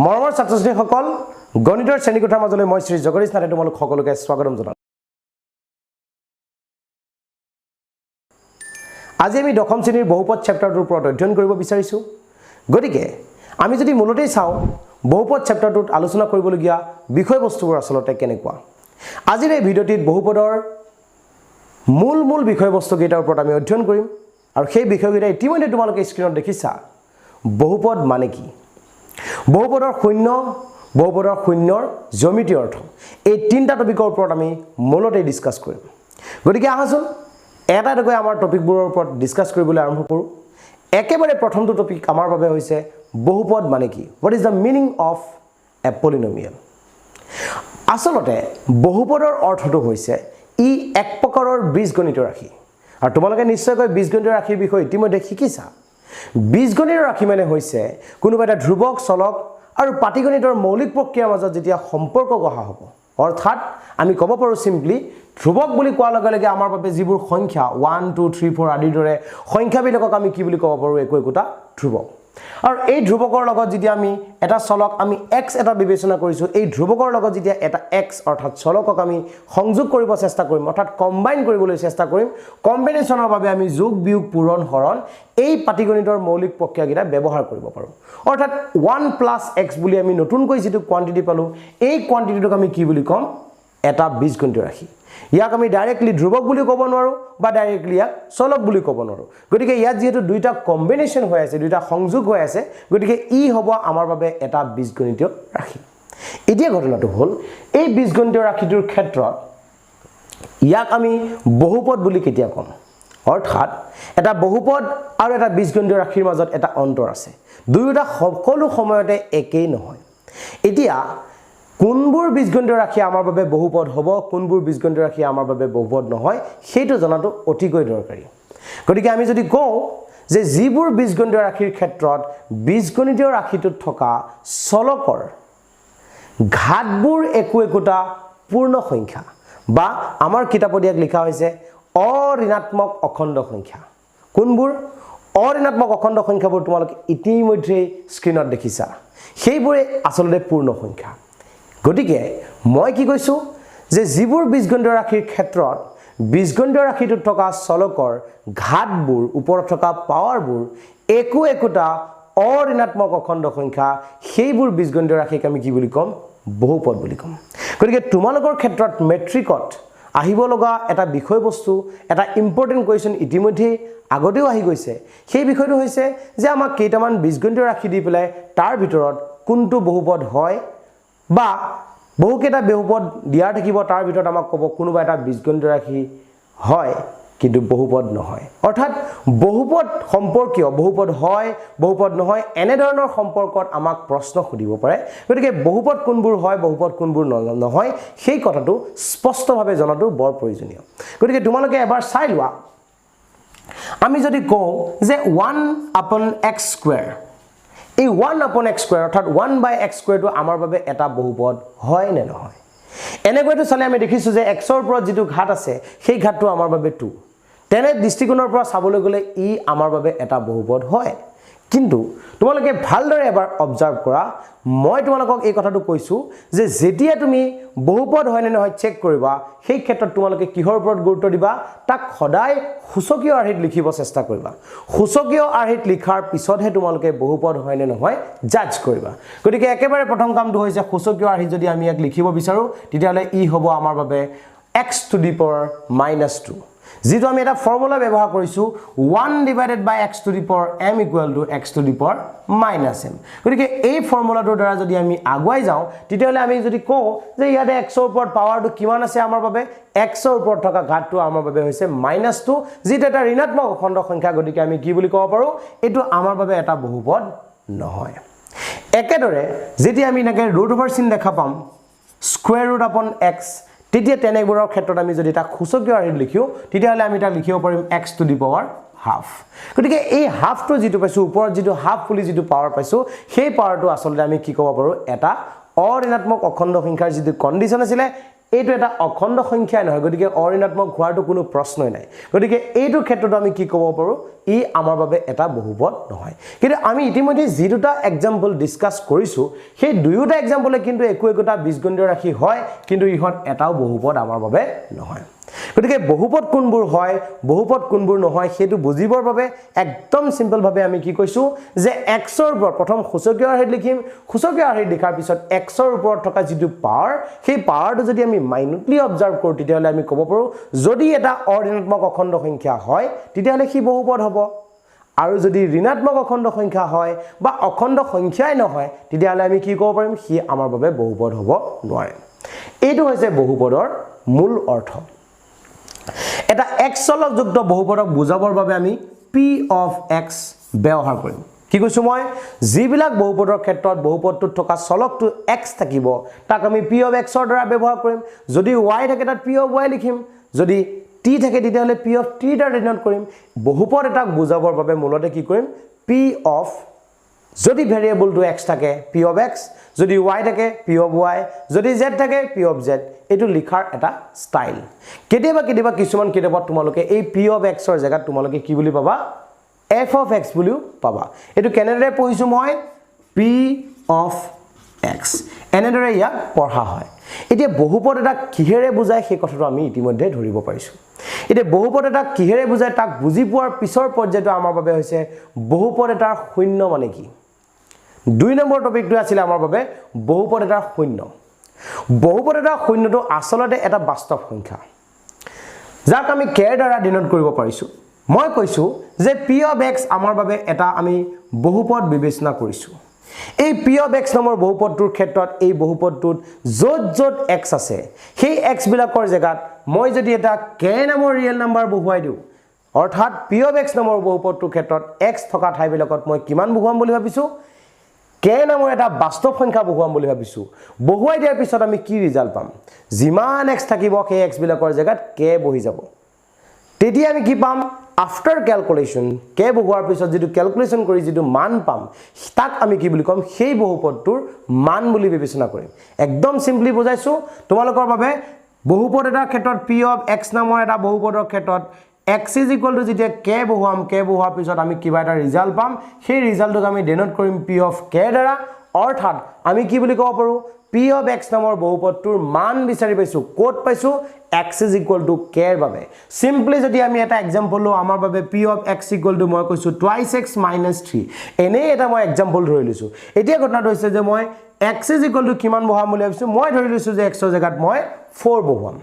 মৰমৰ ছাত্ৰ-ছাত্ৰীসকল গণিতৰ শ্ৰেণীকোঠাৰ মাজলৈ মই শ্ৰী জগদীশ নাথে তোমালোক সকলোকে স্বাগতম জনাওঁ। আজি আমি দশম শ্ৰেণীৰ বহুপদ চেপ্টাৰটোৰ ওপৰত অধ্যয়ন কৰিব বিচাৰিছো। গতিকে আমি যদি মূলতেই চাওঁ বহুপদ চেপ্টাৰটোত আলোচনা কৰিবলগীয়া বিষয়বস্তুবোৰ আসলতে কেনেকুৱা। আজিৰ এই ভিডিঅ'টিত বহুপদৰ মূল বিষয়বস্তু কেইটাৰ ওপৰত আমি অধ্যয়ন কৰিম আৰু সেই বিষয়কেইটা ইতিমধ্যে তোমালোকে স্ক্ৰীনত দেখিছা। বহুপদ মানে কি, বহুপদৰ শূন্য, বহুপদৰ শূন্যৰ জ্যামিতি অৰ্থ, এই তিনিটা টপিকৰ ওপৰত আমি মূলতে ডিসকাস কৰিম। গতিকে আহাচোন এটা এটাকৈ আমাৰ টপিকবোৰৰ ওপৰত ডিসকাস কৰিবলৈ আৰম্ভ কৰোঁ। একেবাৰে প্ৰথমটো টপিক আমাৰ বাবে হৈছে বহুপদ মানে কি, what is the meaning of a polynomial. আসলতে বহুপদৰ অৰ্থটো হৈছে ই এক প্ৰকাৰৰ বীজগণিত ৰাশি, আৰু তোমালোকে নিশ্চয়কৈ বীজগণিত ৰাশিৰ বিষয়ে ইতিমধ্যে শিকিছা। বীজগণিত ৰাশি মানে হৈছে কোনোবা এটা ধ্ৰুৱক, চলক আৰু পাটিগণিতৰ মৌলিক প্ৰক্ৰিয়াৰ মাজত যেতিয়া সম্পৰ্ক গঢ়া হ'ব, অৰ্থাৎ আমি ক'ব পাৰোঁ সিম্পলি ধ্ৰুৱক বুলি কোৱাৰ লগে লগে আমাৰ বাবে যিবোৰ সংখ্যা 1 2 3 4 আদিৰ দৰে সংখ্যাবিলাকক আমি কি বুলি ক'ব পাৰোঁ, একোটা ধ্ৰুৱক। আৰু এই ধ্ৰুৱকৰ লগত যেতিয়া আমি এটা চলক আমি x এটা বিবেচনা কৰিছোঁ, এই ধ্ৰুৱকৰ লগত যেতিয়া এটা x অৰ্থাৎ চলকক আমি সংযোগ কৰিব চেষ্টা কৰিম, অৰ্থাৎ কম্বাইন কৰিবলৈ চেষ্টা কৰিম, কম্বিনেশ্যনৰ বাবে আমি যোগ, বিয়োগ, পূৰণ, হৰণ এই পাটিগণিতৰ মৌলিক প্ৰক্ৰিয়াকেইটা ব্যৱহাৰ কৰিব পাৰোঁ। অৰ্থাৎ 1 + x বুলি আমি নতুনকৈ যিটো কোৱান্টিটি পালোঁ, এই কোৱান্টিটিটোক আমি কি বুলি ক'ম, এটা বীজগণিত ৰাশি। ইয়াক আমি ডাইৰেক্টলি ধ্ৰুৱক বুলি ক'ব নোৱাৰোঁ বা ডাইৰেক্টলি ইয়াক চলক বুলি ক'ব নোৱাৰোঁ। গতিকে ইয়াত যিহেতু দুইটা কম্বিনেশ্যন হৈ আছে, দুইটা সংযোগ হৈ আছে, গতিকে ই হ'ব আমাৰ বাবে এটা বীজগণিত ৰাশি। এতিয়া ঘটনাটো হ'ল এই বীজগণিত ৰাশিটোৰ ক্ষেত্ৰত ইয়াক আমি বহুপদ বুলি কেতিয়া ক'ম, অৰ্থাৎ এটা বহুপদ আৰু এটা বীজগণিত ৰাশিৰ মাজত এটা অন্তৰ আছে, দুয়োটা সকলো সময়তে একেই নহয়। এতিয়া কোনবোৰ বীজগণিত ৰাশি আমাৰ বাবে বহুপদ হ'ব, কোনবোৰ বীজগণিত ৰাশি আমাৰ বাবে বহুপদ নহয়, সেইটো জনাটো অতিকৈ দৰকাৰী। গতিকে আমি যদি কওঁ যে যিবোৰ বীজগণিত ৰাশিৰ ক্ষেত্ৰত বীজগণিত ৰাশিটোত থকা চলকৰ ঘাতবোৰ একোটা পূৰ্ণ সংখ্যা, বা আমাৰ কিতাপত ইয়াক লিখা হৈছে অঋণাত্মক অখণ্ড সংখ্যা। কোনবোৰ অঋণাত্মক অখণ্ড সংখ্যাবোৰ তোমালোকে ইতিমধ্যে স্ক্ৰীনত দেখিছা, সেইবোৰে আচলতে পূৰ্ণ সংখ্যা। গতিকে মই কি কৈছোঁ যে যিবোৰ বীজগণিত ৰাশিৰ ক্ষেত্ৰত বীজগণিত ৰাশিটোত থকা চলকৰ ঘাতবোৰ, ওপৰত থকা পাৱাৰবোৰ একোটা অঋণাত্মক অখণ্ড সংখ্যা, সেইবোৰ বীজগণিত ৰাশিক আমি কি বুলি ক'ম, বহুপদ বুলি ক'ম। গতিকে তোমালোকৰ ক্ষেত্ৰত মেট্ৰিকত আহিব লগা এটা বিষয়বস্তু, এটা ইম্পৰ্টেণ্ট কুৱেশ্যন ইতিমধ্যে আগতেও আহি গৈছে। সেই বিষয়টো হৈছে যে আমাক কেইটামান বীজগণিত ৰাশি দি পেলাই তাৰ ভিতৰত কোনটো বহুপদ হয়, বা বহুকেইটা বহুপদ দিয়াৰ থাকিব, তাৰ ভিতৰত আমাক ক'ব কোনোবা এটা বীজগণিত ৰাশি হয় কিন্তু বহুপদ নহয়। অৰ্থাৎ বহুপদ সম্পৰ্কীয়, বহুপদ হয় বহুপদ নহয় এনেধৰণৰ সম্পৰ্কত আমাক প্ৰশ্ন সুধিব পাৰে। গতিকে বহুপদ কোনবোৰ হয়, বহুপদ কোনবোৰ নহয়, সেই কথাটো স্পষ্টভাৱে জনাটো বৰ প্ৰয়োজনীয়। গতিকে তোমালোকে এবাৰ চাই লোৱা, আমি যদি কওঁ যে 1/x², এই 1/x² অৰ্থাৎ 1/x² আমাৰ বাবে এটা বহুপদ হয় নে নহয়। এনেকৈতো চালে আমি দেখিছোঁ যে xৰ ওপৰত যিটো ঘাত আছে সেই ঘাতটো আমাৰ বাবে 2, তেনে দৃষ্টিকোণৰ পৰা চাবলৈ গ'লে ই আমাৰ বাবে এটা বহুপদ হয়। কিন্তু তোমালোকে ভালদৰে এবাৰ অবজাৰ্ভ কৰা, মই তোমালোকক এই কথাটো কৈছোঁ যে যেতিয়া তুমি বহুপদ হয় নে নহয় চেক কৰিবা, সেই ক্ষেত্ৰত তোমালোকে কিহৰ ওপৰত গুৰুত্ব দিবা, তাক সদায় সূচকীয় আৰ্হিত লিখিব চেষ্টা কৰিবা। সূচকীয় আৰ্হিত লিখাৰ পিছতহে তোমালোকে বহুপদ হয় নে নহয় জাজ কৰিবা। গতিকে একেবাৰে প্ৰথম কামটো হৈছে সূচকীয় আৰ্হিত যদি আমি ইয়াক লিখিব বিচাৰোঁ, তেতিয়াহ'লে ই হ'ব আমাৰ বাবে x⁻², যিটো আমি এটা ফৰ্মুলা ব্যৱহাৰ কৰিছোঁ 1/x⁻m = x⁻m। গতিকে এই ফৰ্মুলাটোৰ দ্বাৰা যদি আমি আগুৱাই যাওঁ, তেতিয়াহ'লে আমি যদি কওঁ যে ইয়াতে xৰ ওপৰত পাৱাৰটো কিমান আছে, আমাৰ বাবে xৰ ওপৰত থকা ঘাতটো আমাৰ বাবে হৈছে -2, যিটো এটা ঋণাত্মক অখণ্ড সংখ্যা। গতিকে আমি কি বুলি ক'ব পাৰোঁ, এইটো আমাৰ বাবে এটা বহুপদ নহয়। একেদৰে যেতিয়া আমি এনেকৈ ৰুট চিন দেখা পাম √(x), তেতিয়া তেনেবোৰৰ ক্ষেত্ৰত আমি যদি তাক সূচকীয় আৰ্হিত লিখোঁ, তেতিয়াহ'লে আমি তাক লিখিব পাৰিম x⁻²। গতিকে এই হাফটো যিটো পাইছোঁ, ওপৰত যিটো হাফ বুলি যিটো পাৱাৰ পাইছোঁ, সেই পাৱাৰটো আচলতে আমি কি ক'ব পাৰোঁ, এটা অঋণাত্মক অখণ্ড সংখ্যাৰ যিটো কণ্ডিশ্যন আছিলে, এইটো এটা অখণ্ড সংখ্যাই নহয় গতিকে অঋণাত্মক হোৱাৰটো কোনো প্ৰশ্নই নাই গতিকে এইটো ক্ষেত্ৰত আমি কি ক'ব পাৰো ই আমাৰ বাবে এটা বহুপদ নহয় কিন্তু আমি ইতিমধ্যে যি দুটা এক্সাম্পল ডিসকাস কৰিছো সেই দুয়োটা এক্সাম্পলে কিন্তু একোটা বীজগণিতীয় ৰাশি হয় কিন্তু ইহত এটাও বহুপদ আমাৰ বাবে নহয় গতিকে বহুপদ কোনবোৰ হয় বহুপদ কোনবোৰ নহয় হেতু বুজিবৰ বাবে একদম সিম্পল ভাবে আমি কি কৈছো যে x ৰ ওপৰত প্ৰথম সূচকীয় আৰ্হিত লিখিম সূচকীয় আৰ্হিত লিখাৰ পিছত x ৰ ওপৰত থকা যিটো পাৱাৰ সেই পাৱাৰটো যদি আমি মাইনুটলি অবজাৰ্ভ কৰো তেতিয়াহলে আমি ক'ব পাৰো যদি এটা অঋণাত্মক অখণ্ড সংখ্যা হয় তেতিয়াহলে কি বহুপদ হ'ব আৰু যদি ঋণাত্মক অখণ্ড সংখ্যা হয় বা অখণ্ড সংখ্যাই নহয় তেতিয়াহলে আমি কি ক'ব পাৰিম সি আমাৰ বাবে বহুপদ হ'ব নোৱাৰে এইটো হৈছে বহুপদৰ মূল অৰ্থ এটা x চলকযুক্ত বহুপদক বুজাবৰ বাবে আমি p of x ব্যৱহাৰ কৰিম কি কৈছো মই যিবিলাক বহুপদৰ ক্ষেত্ৰত বহুপদটোত থকা চলকটো x থাকিব তাক আমি p of x ৰ দ্বাৰা ব্যৱহাৰ কৰিম যদি y থাকে তাত p of y লিখিম যদি t থাকে তেতিয়াহলে p of t দ্বাৰা ডিনোট কৰিম বহুপদ এটাক বুজাবৰ বাবে মূলতে কি কৰিম p of যদি ভেৰিয়েবলটো x থাকে p of x যদি y থাকে p of y যদি z থাকে p of z এটো লিখাৰ এটা স্টাইল কেতিয়াবা কিছুমান কিতাপত তোমালোকে এই p of x ৰ জায়গাত তোমালোকে কি বুলি পাবা f of x বুলিও পাবা এটো কেনেদৰে পঢ়িছো মই p of x এনেদৰে ইয়াক পঢ়া হয় এতিয়া বহুপদ এটা কিহেৰে বুজায় সেই কথাটো আমি ইতিমধ্যে ধৰিব পাৰিছো এতিয়া বহুপদ এটা কিহেৰে বুজায় তাক বুজি পোৱাৰ পিছৰ পৰ্যায়টো আমাৰ বাবে হৈছে বহুপদ এটাৰ শূন্য মানে কি 2 নম্বৰ টপিকটো আছিল আমাৰ বাবে বহুপদ এটাৰ শূন্য বহুপদ এটাৰ শূন্যটো আসলতে এটা বাস্তৱ সংখ্যা যাক আমি k দ্বাৰা ডিনোট কৰিব পাৰিছো মই কৈছো যে p of x আমাৰ বাবে এটা আমি বহুপদ বিবেচনা কৰিছো এই p of x নামৰ বহুপদটোৰ ক্ষেত্ৰত এই বহুপদটোত যত x আছে সেই x বিলাকৰ জায়গাত মই যদি এটা k নামৰ ৰিয়েল নাম্বাৰ বহুৱাই দিও অৰ্থাৎ p of x নামৰ বহুপদটোৰ ক্ষেত্ৰত x থকা ঠাই বিলাকত মই কিমান বহুৱাম বুলি ভাবিছো k নামৰ এটা বাস্তৱ সংখ্যা বহুৱাম বুলি ভাবিছো বহুৱাই দিয়াৰ পিছত আমি কি ৰিজাল্ট পাম যিমান x থাকিব সেই x বিলাকৰ জায়গাত k বহি যাব তেতিয়া আমি কি পাম আফটাৰ ক্যালকুলেশন k বহুৱাৰ পিছত যেটো ক্যালকুলেশন কৰি যেটো মান পাম তাক আমি কি বুলি কম সেই বহুপদটোৰ মান বুলি বিবেচনা কৰিম একদম সিম্পলি বুজাইছো তোমালোকৰ বাবে বহুপদ এটাৰ ক্ষেত্ৰত p of x নামৰ এটা বহুপদৰ ক্ষেত্ৰত x is equal to যেতিয়া k বহুৱাৰ পিছত আমি কিবা এটা ৰিজাল্ট পাম সেই ৰিজাল্টক আমি ডিনোট কৰিম p of k দ্বাৰা অৰ্থাৎ আমি কি বুলি ক'ব পাৰো p of x নামৰ বহুপদটোৰ মান বিচাৰি পাইছো কোড পাইছো x is equal to k এৰ বাবে সিম্পলি যদি আমি এটা एग्जांपल লো আমাৰ বাবে p of x equal to মই কৈছো twice x minus 3 এনে এটা মই एग्जांपल ধৰি লৈছো এতিয়া ঘটনাটো হৈছে যে মই x is equal to কিমান বহাম বুলি ভাবিছো মই ধৰি লৈছো যে x ৰ জায়গাত মই 4 বহাম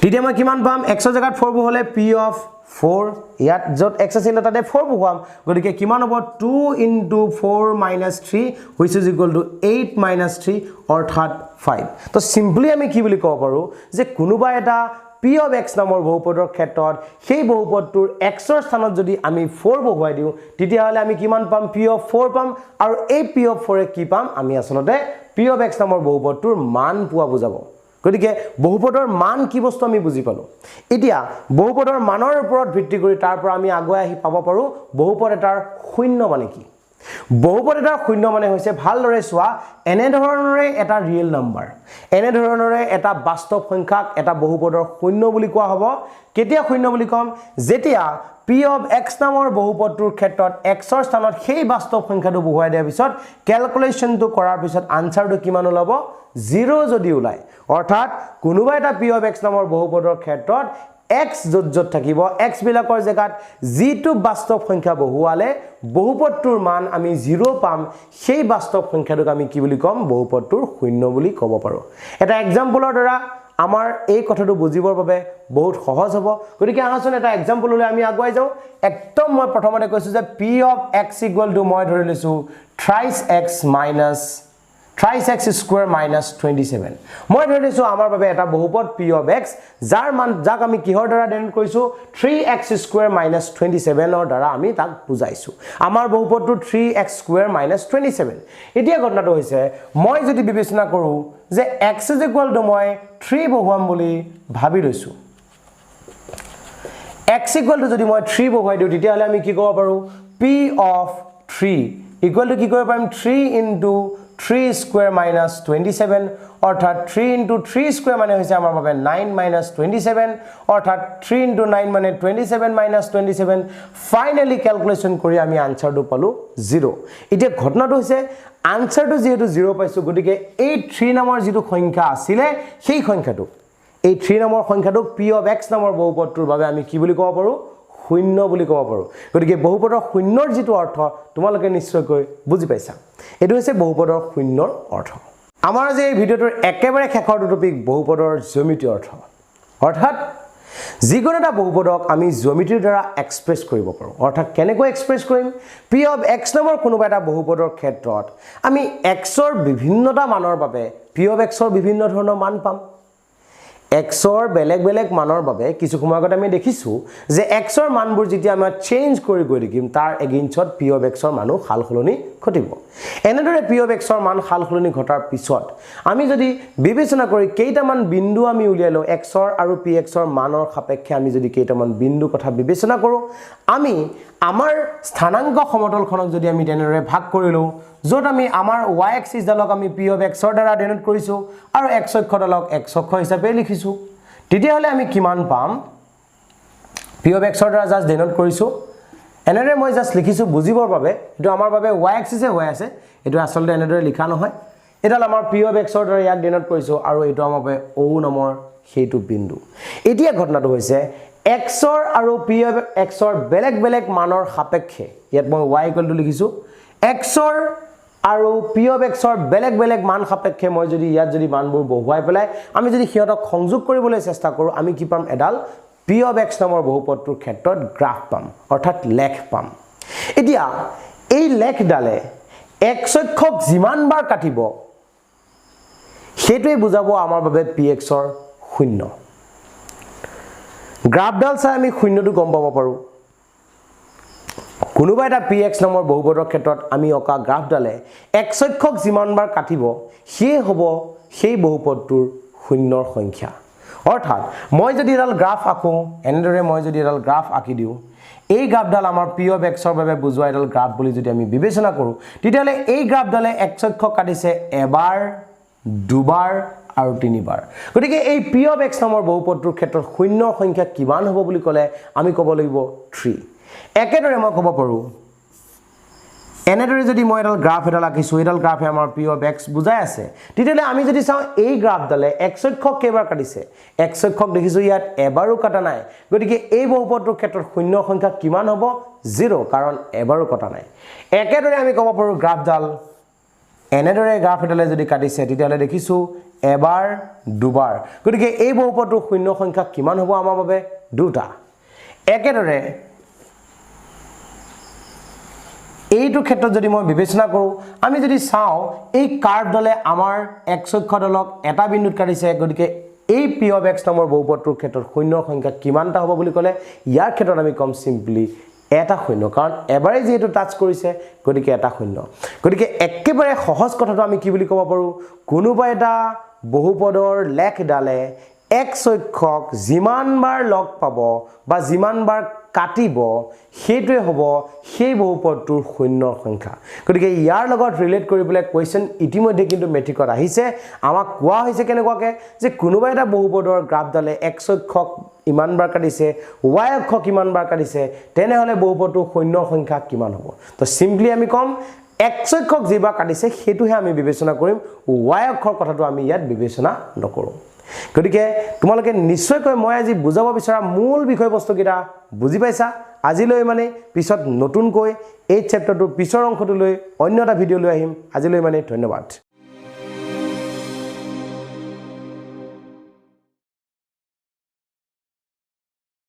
তেতিয়া মই কিমান পাম x ৰ জায়গাত 4 বহলে p of 4 ইয়াত যত x আছিল তাতে 4 বহাম গতিকে কিমান হ'ব 2 into 4 minus 3 which is equal to 8 minus 3 অৰ্থাৎ 5 তো সিম্পলি আমি কি বুলি ক'ব পাৰো যে কোনোবা এটা p of x নামৰ বহুপদৰ ক্ষেত্ৰত সেই বহুপদটোৰ x ৰ স্থানত যদি আমি 4 বহুৱাই দিও তেতিয়া হলে আমি কিমান পাম p of 4 পাম আৰু এই p of 4 এ কি পাম আমি আসলতে p of x নামৰ বহুপদটোৰ মান পোৱা বুজাব গতিকে বহুপদৰ মান কি বস্তু আমি বুজি পালো এতিয়া বহুপদৰ মানৰ ওপৰত ভিত্তি কৰি তাৰ পৰা আমি আগুৱাই আহি পাব পাৰো বহুপদ এটাৰ শূন্য মানে কি বহুপদ এটাৰ শূন্য মানে হৈছে ভালদৰে চোৱা এনে ধৰণৰে এটা ৰিয়েল নাম্বাৰ এনে ধৰণৰে এটা বাস্তৱ সংখ্যাক এটা বহুপদৰ শূন্য বুলি কোৱা হ'ব কেতিয়া শূন্য বুলি কম যেতিয়া p of x নামৰ বহুপদটোৰ ক্ষেত্ৰত x ৰ স্থানত সেই বাস্তৱ সংখ্যাটো বহুৱাই দিয়াৰ পিছত ক্যালকুলেশনটো কৰাৰ পিছত আনসাৰটো কিমান ওলাব 0 যদি ওলাই অৰ্থাৎ কোনোবা এটা p of x নামৰ বহুপদৰ ক্ষেত্ৰত x যত থাকিব x বিলাকৰ জায়গাত যিটো বাস্তৱ সংখ্যা বহুৱালে বহুপদটোৰ মান আমি 0 পাম সেই বাস্তৱ সংখ্যাটোক আমি কি বুলি কম বহুপদটোৰ শূন্য বুলি ক'ব পাৰো এটা एग्जांपलৰ দ্বাৰা আমাৰ এই কথাটো বুজিবৰ বাবে বহুত সহজ হ'ব গতিকে আহাচোন এটা एग्जांपल লৈ আমি আগুৱাই যাও একদম মই প্ৰথমতে কৈছো যে p of x equal to মই ধৰি লৈছো thrice x square minus 27 মই ধৰি লৈছো আমাৰ বাবে এটা বহুপদ p of x যাৰ মান যাক আমি কিহৰ দ্বাৰা ডিনোট কৰিছো 3x square minus 27 ৰ দ্বাৰা আমি তাক বুজাইছো আমাৰ বহুপদটো 3x square minus 27 এতিয়া ঘটনাটো হৈছে মই যদি বিবেচনা কৰো যে x is equal to মই 3 বহুৱাম বুলি ভাবি লৈছো x equal to যদি মই 3 বহুৱাই দিও তেতিয়া হলে আমি কি ক'ব পাৰো p of 3 equal to কি কৰিব পাৰিম 3 into 3 স্কয়াৰ মাইনাস 27 অৰ্থাৎ 3 into 3 স্কয়াৰ মানে হৈছে আমাৰ বাবে 9 minus 27 অৰ্থাৎ 3 into 9 মানে 27 minus 27 ফাইনালি ক্যালকুলেশন কৰি আমি আনসাৰটো পালো 0 এতিয়া ঘটনাটো হৈছে আনসাৰটো যেহেতু 0 পাইছো গতিকে এই 3 নামৰ যেটো সংখ্যা আছিল সেই সংখ্যাটো এই 3 নম্বৰ সংখ্যাটো p of x নামৰ বহুপদটোৰ বাবে আমি কি বুলি ক'ব পাৰো শূন্য বুলি ক'ব পাৰো গতিকে বহুপদৰ শূন্যৰ যেটো অৰ্থ তোমালোকে নিশ্চয়কৈ বুজি পাইছা এটো হৈছে বহুপদৰ শূন্যৰ অৰ্থ আমাৰ যে এই ভিডিওটোৰ একেবাৰে শেষৰ টপিক বহুপদৰ জ্যামিতি অৰ্থ অৰ্থাৎ যিকোনো এটা বহুপদক আমি জ্যামিতিৰ দ্বাৰা এক্সপ্ৰেছ কৰিব পাৰো অৰ্থাৎ কেনেকৈ এক্সপ্ৰেছ কৰিম p of x নামৰ কোনোবা এটা বহুপদৰ ক্ষেত্ৰত আমি x ৰ বিভিন্নটা মানৰ বাবে p of x ৰ বিভিন্ন ধৰণৰ মান পাম x ৰ বেলেগ বেলেগ মানৰ বাবে কিছু সময় আগতে আমি দেখিছো যে x ৰ মানবোৰ যেতিয়া আমি চেঞ্জ কৰি গৈ থাকিম তাৰ এগেইনষ্টত p of x ৰ মানো হালখলনি ঘটিব এনেদৰে p of x ৰ মান হালখলনি ঘটাৰ পিছত আমি যদি বিবেচনা কৰি কেইটামান বিন্দু আমি উলিয়ালো x ৰ আৰু px ৰ মানৰ সাপেক্ষে আমি যদি কেইটামান বিন্দু কথা বিবেচনা কৰো আমি আমাৰ স্থানাঙ্ক সমতলখনক যদি আমি তেনেদৰে ভাগ কৰিলো যত আমি আমাৰ y axis ডালক আমি p of x ৰ দ্বাৰা ডিনোট কৰিছো আৰু x অক্ষ ডালক x অক্ষ হিচাপে লিখিছো তেতিয়া হলে আমি কিমান পাম p of x ৰ দ্বাৰা জাস্ট ডিনোট কৰিছো এনেদৰে মই জাস্ট লিখিছো বুজিবৰ বাবে এটো আমাৰ বাবে y axis হৈ আছে এটো আসলে এনেদৰে লিখা নহয় এডাল আমাৰ p of x ৰ দ্বাৰা ইয়াক ডিনোট কৰিছো আৰু এটো আমাৰ বাবে o নম্বৰ হেতু বিন্দু এতিয়া ঘটনাটো হৈছে x ৰ আৰু p of x ৰ বেলেগ বেলেগ মানৰ সাপেক্ষে ইয়াত মই y ইকুৱেল টু লিখিছো x ৰ আৰু p of x ৰ বেলেগ বেলেগ মান সাপেক্ষে মই যদি ইয়াত যদি মানবোৰ বহুৱাই পেলাই আমি যদি হিয়তক সংযোগ কৰিবলৈ চেষ্টা কৰো আমি কি পাম এডাল p of x নামৰ বহুপদটোৰ ক্ষেত্ৰত গ্ৰাফ পাম অৰ্থাৎ লেখ পাম এতিয়া এই লেখডালে x অক্ষক যিমান বাৰ কাটিব হেতুই বুজাব আমাৰ বাবে px ৰ শূন্য গ্ৰাফডাল চাই আমি শূন্যটো গম পাব পাৰো কোনোবা এটা px নামৰ বহুপদৰ ক্ষেত্ৰত আমি অকা গ্ৰাফডালে x অক্ষক যিমান বাৰ কাটিব সেই হ'ব সেই বহুপদটোৰ শূন্যৰ সংখ্যা অৰ্থাৎ মই যদি এডাল গ্ৰাফ আঁকো এনেদৰে মই যদি এডাল গ্ৰাফ আঁকি দিও এই গ্ৰাফডাল আমাৰ p of x ৰ বাবে বুজোৱা এডাল গ্ৰাফ বুলি যদি আমি বিবেচনা কৰো তেতিয়ালে এই গ্ৰাফডালে x অক্ষ কাটিছে এবাৰ দুবাৰ আৰু তিনিবাৰ গতিকে এই p of x নামৰ বহুপদটোৰ ক্ষেত্ৰত শূন্যৰ সংখ্যা কিমান হ'ব বুলি ক'লে আমি ক'ব লাগিব 3 একেদৰে মই ক'ব পাৰো এনেদৰে যদি মই এডাল গ্ৰাফ এডাল আঁকিছো এডাল গ্ৰাফে আমাৰ p of x বুজাই আছে তেতিয়ালে আমি যদি চাও এই গ্ৰাফডালে x অক্ষক কেইবাৰ কাটিছে x অক্ষক দেখিছো ইয়াত এবাৰো কাটা নাই গতিকে এই বহুপদটোৰ ক্ষেত্ৰত শূন্যৰ সংখ্যা কিমান হ'ব 0 কাৰণ এবাৰো কাটা নাই একেদৰে আমি ক'ব পাৰো গ্ৰাফডাল এনেদৰে গ্ৰাফ এডালে যদি কাটিছে তেতিয়ালে দেখিছো এবাৰ দুবাৰ গতিকে এই বহুপদটোৰ শূন্য সংখ্যা কিমান হ'ব আমাৰ বাবে দুটা একেদৰে এইটো ক্ষেত্ৰত যদি মই বিবেচনা কৰো আমি যদি চাও এই কাৰ্ভডালে আমাৰ x অক্ষ ডালক এটা বিন্দুত কাটিছে গতিকে এই p of x নামৰ বহুপদটোৰ ক্ষেত্ৰত শূন্যৰ সংখ্যা কিমানটা হ'ব বুলি ক'লে ইয়াৰ ক্ষেত্ৰত আমি কম সিম্পলি এটা শূন্য কাৰণ এবাৰে যেটো টাচ কৰিছে গতিকে এটা শূন্য গতিকে একেবাৰে সহজ কথাটো আমি কি বুলি ক'ব পাৰো কোনোবা এটা বহুপদৰ লেখডালে x অক্ষক যিমান বাৰ লগ পাব বা যিমান বাৰ কাটিব হেতুই হ'ব সেই বহুপদটোৰ শূন্যৰ সংখ্যা গতিকে ইয়াৰ লগত ৰিলেট কৰিবলৈ কোৱেশ্চন ইতিমধ্যে কিন্তু মেট্ৰিকত আহিছে আমাক কোৱা হৈছে কেনেকুৱাকে যে কোনোবা এটা বহুপদৰ গ্ৰাফডালে x অক্ষক ইমান বাৰ কাটিছে y অক্ষক ইমান বাৰ কাটিছে তেনে হলে বহুপদটোৰ শূন্যৰ সংখ্যা কিমান হ'ব তো সিম্পলি আমি কম x অক্ষক যিবা কাটিছে হেতুহে আমি বিবেচনা কৰিম y অক্ষৰ কথাটো আমি ইয়াত বিবেচনা নকৰো গতিকে তোমালোকে নিশ্চয়কৈ মই আজি বুজাব বিচৰা মূল বিষয়বস্তু কিটা বুজি পাইছা আজিলৈ মানে পিছত নতুনকৈ এই চেপ্টাৰটোৰ পিছৰ অংশটো লৈ অন্য এটা ভিডিও লৈ আহিম আজিলৈ মানে ধন্যবাদ